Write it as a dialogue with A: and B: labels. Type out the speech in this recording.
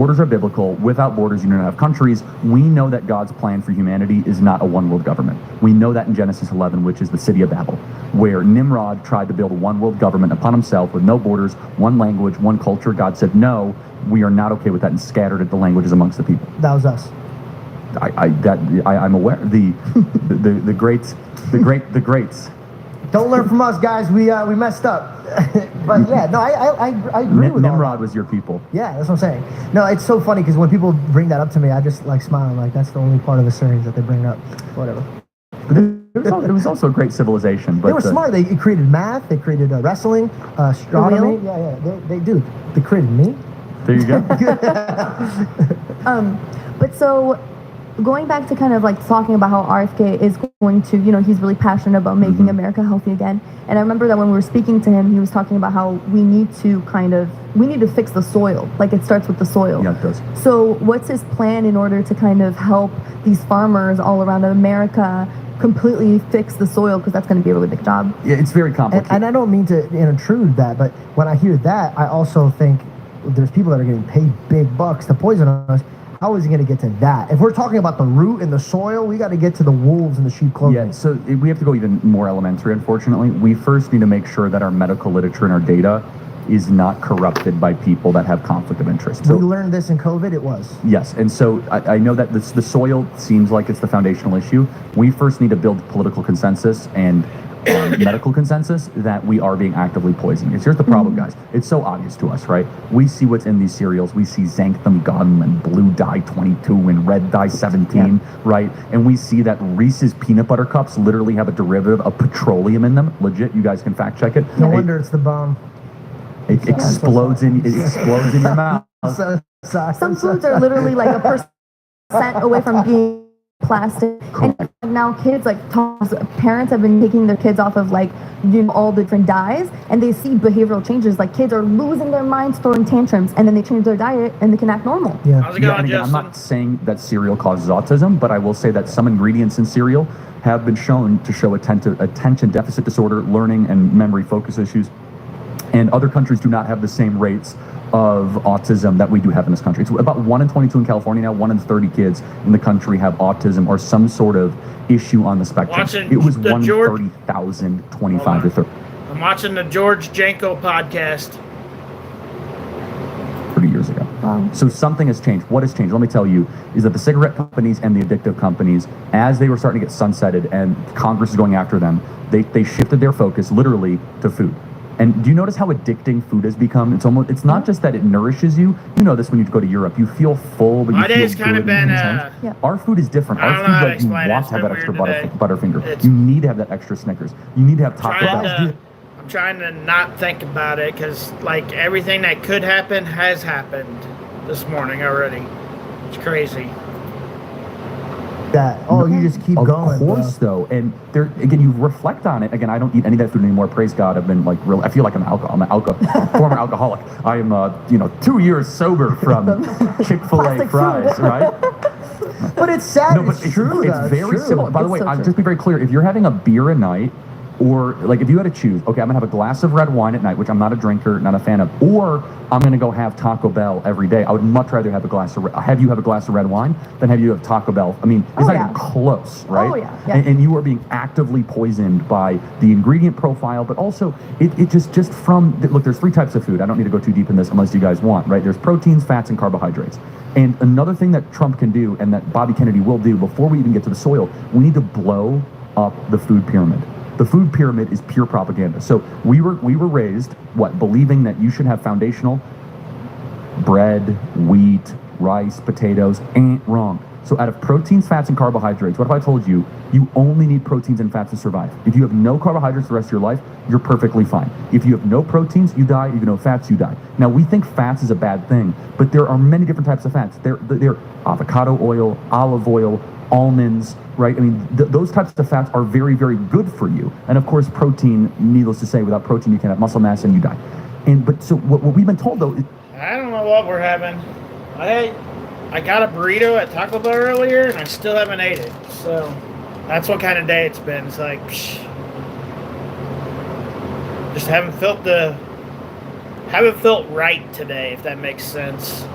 A: borders are biblical. Without borders, you don't have countries. We know that God's plan for humanity is not a one-world government. We know that in Genesis 11, which is the city of Babel, where Nimrod tried to build a one-world government upon himself with no borders, one language, one culture. God said, no, we are not okay with that, and scattered the languages amongst the people.
B: That was us.
A: I'm aware. The greats.
B: Don't learn from us, guys. We messed up. But yeah, no, I agree with
A: Nimrod was your people.
B: Yeah, that's what I'm saying. No, it's so funny because when people bring that up to me, I just like smile. I'm like, that's the only part of the series that they bring up. Whatever.
A: It was also a great civilization. But
B: they were smart. They created math. They created wrestling, astronomy. Yeah. They created me.
A: There you go.
C: But so going back to kind of like talking about how RFK is going to, he's really passionate about making America healthy again. And I remember that when we were speaking to him, he was talking about how we need to fix the soil. Like it starts with the soil.
A: Yeah, it does.
C: So what's his plan in order to kind of help these farmers all around America completely fix the soil? Because that's going to be a really big job.
A: Yeah, it's very complicated.
B: And I don't mean to intrude that, but when I hear that, I also think there's people that are getting paid big bucks to poison us. How is he going to get to that? If we're talking about the root and the soil, we got to get to the wolves and the sheep clothing.
A: Yeah, so we have to go even more elementary, unfortunately. We first need to make sure that our medical literature and our data is not corrupted by people that have conflict of interest. So,
B: we learned this in COVID, it was.
A: Yes, and so I know that the soil seems like it's the foundational issue. We first need to build political consensus and medical consensus that we are being actively poisoned. Here's the problem, guys. It's so obvious to us, right? We see what's in these cereals. We see xanthan gum and blue dye 22 and red dye 17, right? And we see that Reese's peanut butter cups literally have a derivative of petroleum in them. Legit, you guys can fact check it.
B: No wonder it's the bomb.
A: It explodes in your mouth.
C: Some foods are literally like a percent away from being plastic. And now kids, parents have been taking their kids off of all the different dyes, and they see behavioral changes. Like kids are losing their minds, throwing tantrums, and then they change their diet and they can act normal.
B: Yeah.
D: How's it going,
A: again,
D: Justin?
A: I'm not saying that cereal causes autism, but I will say that some ingredients in cereal have been shown to show attention deficit disorder, learning and memory focus issues. And other countries do not have the same rates of autism that we do have in this country. It's about 1 in 22 in California now. 1 in 30 kids in the country have autism or some sort of issue on the spectrum. It was 1 in 30,000, 25 to 30.
D: I'm watching the George Janko podcast.
A: 30 years ago.
C: Wow.
A: So something has changed. What has changed? Let me tell you, is that the cigarette companies and the addictive companies, as they were starting to get sunsetted and Congress is going after them, they shifted their focus literally to food. And do you notice how addicting food has become? It's not just that it nourishes you. You know this when you go to Europe. You feel full, but you feel
D: day's kind of
A: good.
D: been
A: Our food is different. Our food, you want to have that extra Butterfinger. You need to have that extra Snickers. You need to have Taco Bell.
D: I'm trying to not think about it because everything that could happen has happened this morning already. It's crazy.
B: You just keep going.
A: Of course, though, and there again, you reflect on it. Again, I don't eat any of that food anymore. Praise God, I've been I feel like I'm an former alcoholic. I am 2 years sober from Chick-fil-A fries, right?
B: But it's sad.
A: No, but it's true. It's very similar. By the way, just be very clear. If you're having a beer a night, or if you had to choose, okay, I'm gonna have a glass of red wine at night, which I'm not a drinker, not a fan of, or I'm gonna go have Taco Bell every day. I would much rather have you have a glass of red wine than have you have Taco Bell. I mean, it's not even close, right?
C: Oh, yeah.
A: And you are being actively poisoned by the ingredient profile, but also it just from look. There's 3 types of food. I don't need to go too deep in this unless you guys want, right? There's proteins, fats, and carbohydrates. And another thing that Trump can do, and that Bobby Kennedy will do before we even get to the soil, we need to blow up the food pyramid. The food pyramid is pure propaganda. So we were raised, believing that you should have foundational bread, wheat, rice, potatoes. Ain't wrong. So out of proteins, fats, and carbohydrates, what if I told you you only need proteins and fats to survive? If you have no carbohydrates the rest of your life, you're perfectly fine. If you have no proteins, you die. If you have no fats, you die. Now, we think fats is a bad thing, but there are many different types of fats. They're avocado oil, olive oil, almonds, right? I mean, those types of fats are very, very good for you. And of course, protein, needless to say, without protein, you can't have muscle mass and you die. So what we've been told, though,
D: I don't know what we're having. I got a burrito at Taco Bell earlier, and I still haven't ate it. So that's what kind of day it's been. It's like, just haven't felt right today, if that makes sense.